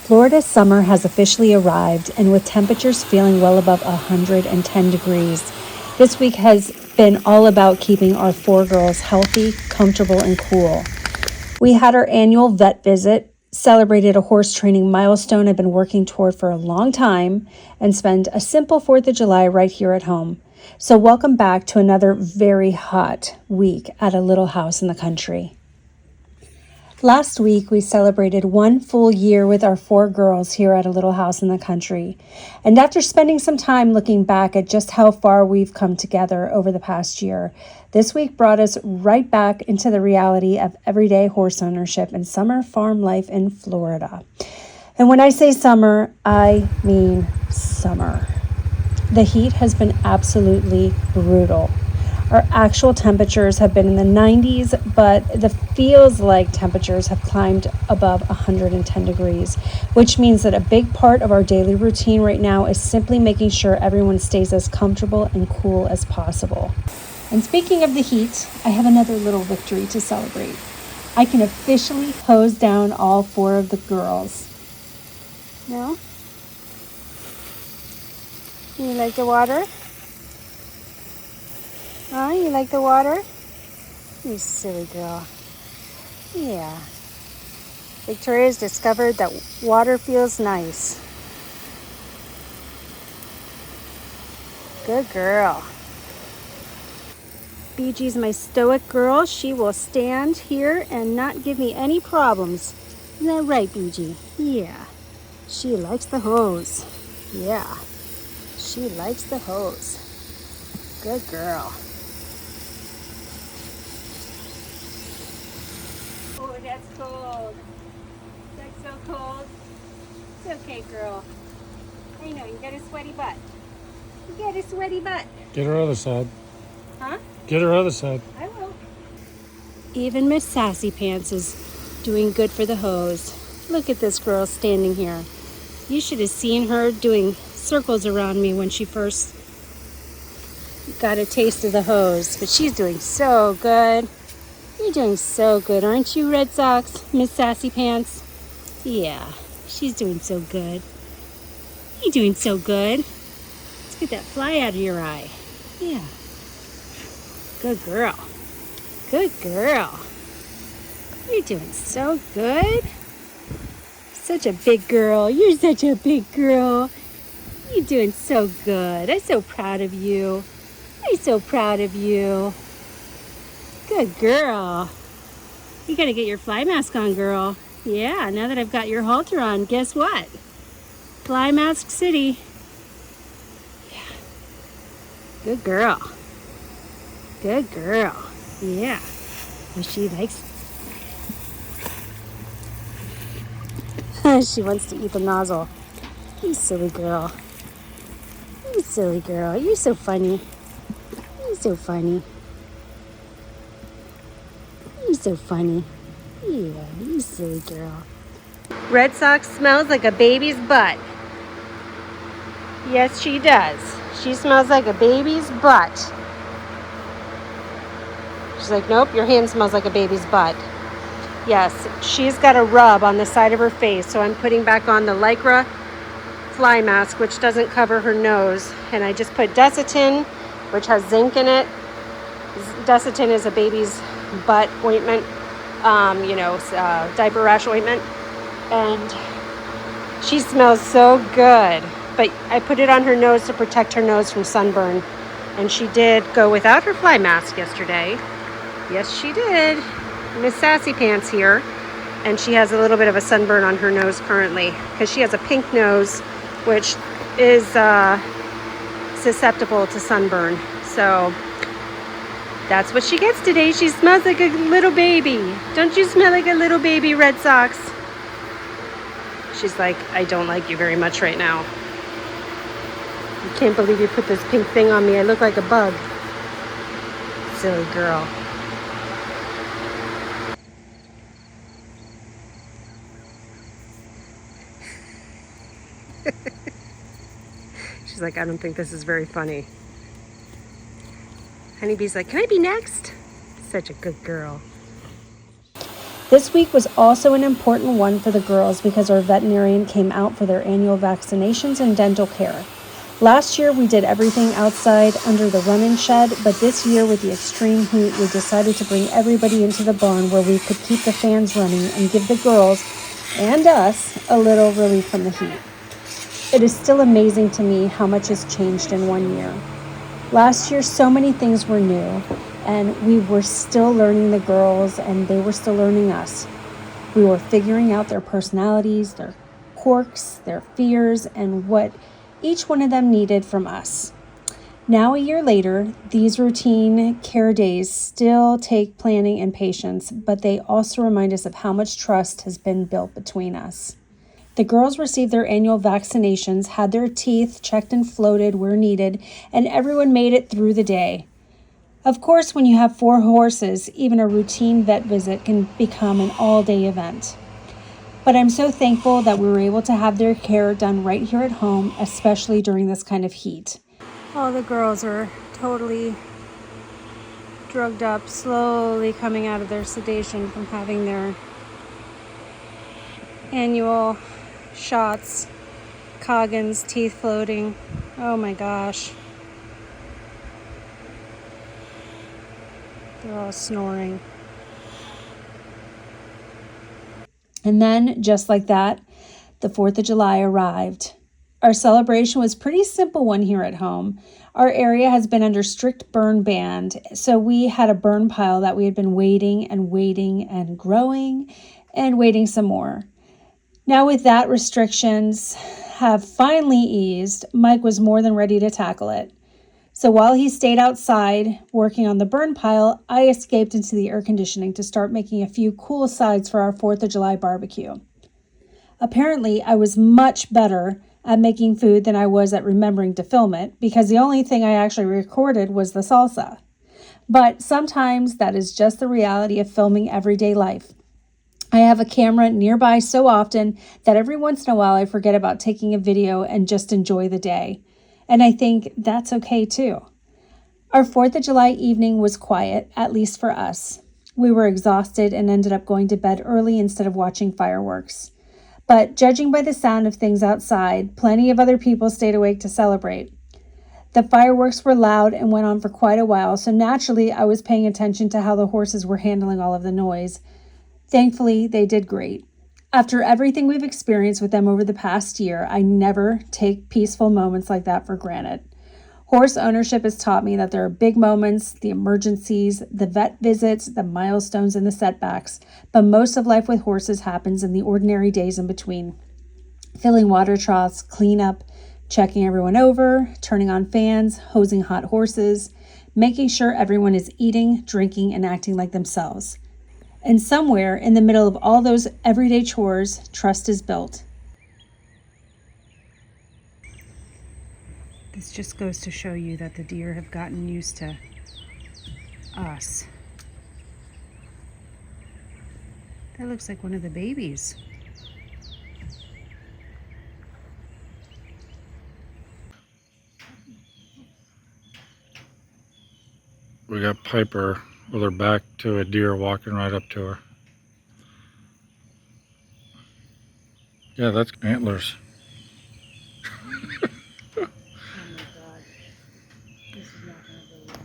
Florida's summer has officially arrived, and with temperatures feeling well above 110 degrees, this week has been all about keeping our 4 girls healthy, comfortable, and cool. We had our annual vet visit, celebrated a horse training milestone I've been working toward for a long time, and spent a simple 4th of July right here at home. So welcome back to another very hot week at a little house in the country. Last week, we celebrated 1 full year with our 4 girls here at a little house in the country. And after spending some time looking back at just how far we've come together over the past year, this week brought us right back into the reality of everyday horse ownership and summer farm life in Florida. And when I say summer, I mean summer. The heat has been absolutely brutal. Our actual temperatures have been in the 90s, but the feels like temperatures have climbed above 110 degrees, which means that a big part of our daily routine right now is simply making sure everyone stays as comfortable and cool as possible. And speaking of the heat, I have another little victory to celebrate. I can officially hose down all 4 of the girls. No? You like the water? Oh, you like the water? You silly girl. Yeah. Victoria's discovered that water feels nice. Good girl. BeeGee's my stoic girl. She will stand here and not give me any problems. Isn't that right, BeeGee? Yeah. She likes the hose. Yeah. She likes the hose. Good girl. Oh, that's cold. That's so cold. It's okay, girl. I know, you got a sweaty butt. You got a sweaty butt. Get her other side. Huh? Get her other side. I will. Even Miss Sassy Pants is doing good for the hose. Look at this girl standing here. You should have seen her doing circles around me when she first got a taste of the hose. But she's doing so good. You're doing so good, aren't you, RedSox, Miss Sassy Pants? Yeah, she's doing so good. You're doing so good. Let's get that fly out of your eye. Yeah. Good girl. Good girl. You're doing so good. Such a big girl. You're such a big girl. You're doing so good. I'm so proud of you. I'm so proud of you. Good girl. You gotta get your fly mask on, girl. Yeah, now that I've got your halter on, guess what? Fly Mask City. Yeah. Good girl. Good girl. Yeah. Well, she likes... she wants to eat the nozzle. You silly girl. You silly girl. You're so funny. You're so funny. You're so funny. Yeah, you silly girl. RedSox smells like a baby's butt. Yes, she does. She smells like a baby's butt. She's like, nope, your hand smells like a baby's butt. Yes, she's got a rub on the side of her face, so I'm putting back on the Lycra fly mask, which doesn't cover her nose. And I just put Desitin, which has zinc in it. Desitin is a baby's butt ointment, diaper rash ointment. And she smells so good. But I put it on her nose to protect her nose from sunburn. And she did go without her fly mask yesterday. Yes, she did. Miss Sassy Pants here. And she has a little bit of a sunburn on her nose currently because she has a pink nose, which is susceptible to sunburn. So that's what she gets today. She smells like a little baby. Don't you smell like a little baby, RedSox? She's like, I don't like you very much right now. I can't believe you put this pink thing on me. I look like a bug. Silly girl. She's like, I don't think this is very funny. HoneyBee's like, can I be next? Such a good girl. This week was also an important one for the girls because our veterinarian came out for their annual vaccinations and dental care. Last year we did everything outside under the run-in shed, but this year with the extreme heat we decided to bring everybody into the barn where we could keep the fans running and give the girls and us a little relief from the heat. It is still amazing to me how much has changed in 1 year. Last year, so many things were new, and we were still learning the girls, and they were still learning us. We were figuring out their personalities, their quirks, their fears, and what each one of them needed from us. Now, a year later, these routine care days still take planning and patience, but they also remind us of how much trust has been built between us. The girls received their annual vaccinations, had their teeth checked and floated where needed, and everyone made it through the day. Of course, when you have 4 horses, even a routine vet visit can become an all-day event. But I'm so thankful that we were able to have their care done right here at home, especially during this kind of heat. All the girls are totally drugged up, slowly coming out of their sedation from having their annual shots, Coggins, teeth floating. Oh my gosh. They're all snoring. And then, just like that, the 4th of July arrived. Our celebration was a pretty simple one here at home. Our area has been under strict burn ban, so we had a burn pile that we had been waiting and growing and waiting some more. Now with that, restrictions have finally eased. Mike was more than ready to tackle it. So while he stayed outside working on the burn pile, I escaped into the air conditioning to start making a few cool sides for our 4th of July barbecue. Apparently, I was much better at making food than I was at remembering to film it, because the only thing I actually recorded was the salsa. But sometimes that is just the reality of filming everyday life. I have a camera nearby so often that every once in a while I forget about taking a video and just enjoy the day. And I think that's okay too. Our 4th of July evening was quiet, at least for us. We were exhausted and ended up going to bed early instead of watching fireworks. But judging by the sound of things outside, plenty of other people stayed awake to celebrate. The fireworks were loud and went on for quite a while, so naturally I was paying attention to how the horses were handling all of the noise. Thankfully, they did great. After everything we've experienced with them over the past year, I never take peaceful moments like that for granted. Horse ownership has taught me that there are big moments, the emergencies, the vet visits, the milestones, and the setbacks, but most of life with horses happens in the ordinary days in between. Filling water troughs, cleanup, checking everyone over, turning on fans, hosing hot horses, making sure everyone is eating, drinking, and acting like themselves. And somewhere in the middle of all those everyday chores, trust is built. This just goes to show you that the deer have gotten used to us. That looks like one of the babies. We got Piper with her back to a deer walking right up to her. Yeah, that's antlers. Oh my God. This is not going to go well.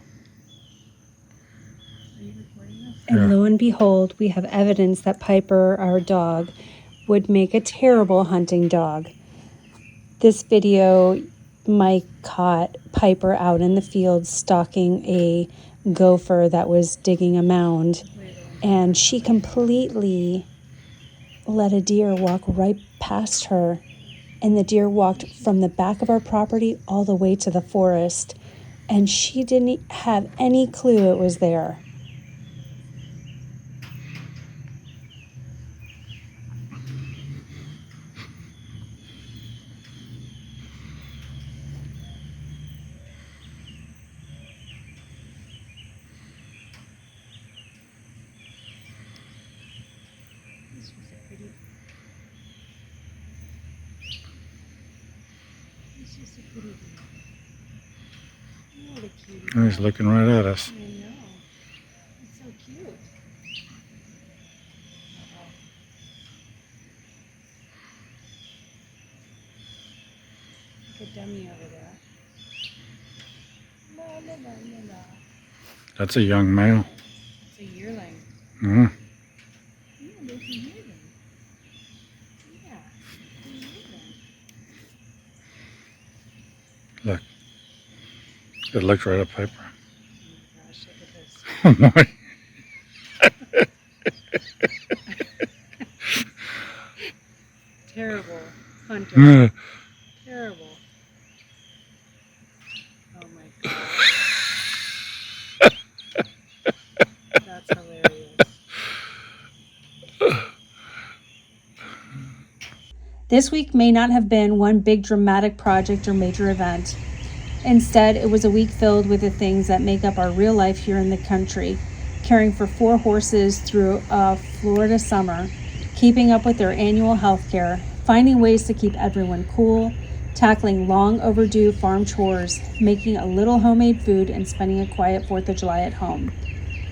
Are you recording this? And lo and behold, we have evidence that Piper, our dog, would make a terrible hunting dog. This video, Mike caught Piper out in the field stalking a gopher that was digging a mound, and she completely let a deer walk right past her, and the deer walked from the back of our property all the way to the forest, and she didn't have any clue it was there. And he's looking right at us. I know. It's so cute. The dummy over there. La, la, la, la, la. That's a young male. It's a yearling. Mm. Yeah, there's a yearling. Yeah, it's a yearling. Look. It looked right at Piper. Oh my gosh, look at this. Oh my. Terrible. Hunter. Terrible. Oh my gosh. That's hilarious. This week may not have been one big dramatic project or major event. Instead, it was a week filled with the things that make up our real life here in the country, caring for 4 horses through a Florida summer, keeping up with their annual health care, finding ways to keep everyone cool, tackling long overdue farm chores, making a little homemade food, and spending a quiet 4th of July at home.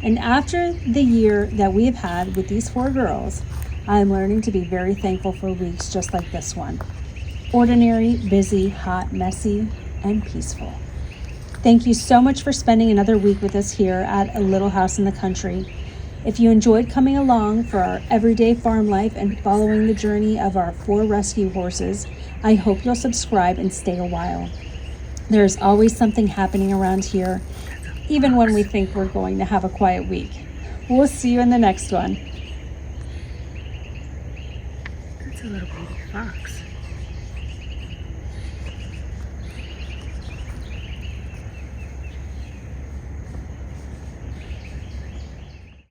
And after the year that we have had with these 4 girls, I am learning to be very thankful for weeks just like this one. Ordinary, busy, hot, messy, and peaceful. Thank you so much for spending another week with us here at A Little House in the Country. If you enjoyed coming along for our everyday farm life and following the journey of our 4 rescue horses, I hope you'll subscribe and stay a while. There's always something happening around here, even when we think we're going to have a quiet week. We'll see you in the next one. That's a little baby fox.